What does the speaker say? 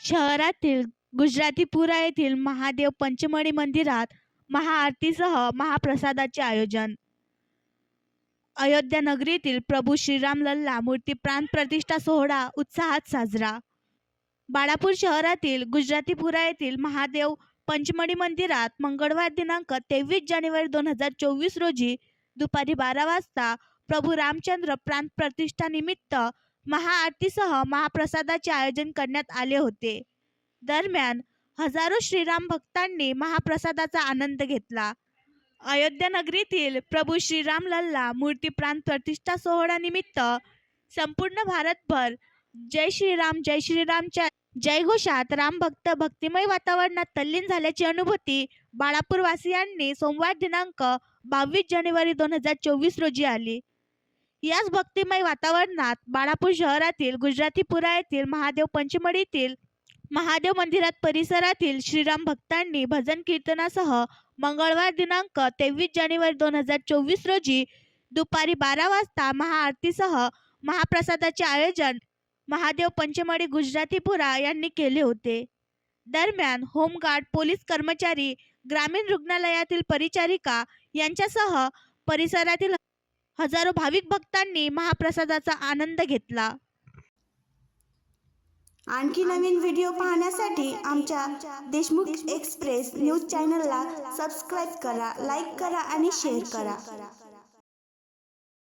शहरातील गुजरातीपुरा येथील महादेव पंचमढी मंदिरात महाआरतीसह महाप्रसादाचे आयोजन. अयोध्या नगरीतील प्रभू श्रीराम लल्ला मूर्ती प्राण प्रतिष्ठा सोहळा उत्साहात साजरा. बाळापूर शहरातील गुजरातीपुरा येथील महादेव पंचमढी मंदिरात मंगळवार दिनांक 23 जानेवारी 2024 रोजी दुपारी 12 वाजता प्रभू रामचंद्र प्राण प्रतिष्ठा निमित्त महाआरतीसह महाप्रसादाचे आयोजन करण्यात आले होते. दरम्यान हजारो श्रीराम भक्तांनी महाप्रसादाचा आनंद घेतला. अयोध्या नगरीतील प्रभू श्रीराम लल्ला मूर्ती प्राण प्रतिष्ठा सोहळ्यानिमित्त संपूर्ण भारतभर जय श्रीरामच्या जयघोषात रामभक्त भक्तिमय वातावरणात तल्लीन झाल्याची अनुभूती बाळापूरवासियांनी सोमवार दिनांक 22 जानेवारी 2024 रोजी आली. याच भक्तिमय वातावरणात बाळापूर शहरातील गुजरातीपुरा येथील महादेव पंचमढीतील महादेव मंदिरात परिसरातील श्रीराम भक्तांनी भजन कीर्तनासह मंगळवार दिनांक 23 जानेवारी 2024 रोजी दुपारी 12 वाजता महाआरतीसह महाप्रसादाचे आयोजन महादेव पंचमढी गुजरातीपुरा यांनी केले होते. दरम्यान होमगार्ड, पोलीस कर्मचारी, ग्रामीण रुग्णालयातील परिचारिका यांच्यासह परिसरातील हजारो भाविक भक्तांनी महाप्रसादाचा आनंद घेतला. आणखी नवीन व्हिडिओ पाहण्यासाठी आमच्या देशमुख एक्सप्रेस न्यूज चॅनलला सबस्क्राईब करा, लाईक करा आणि शेअर करा.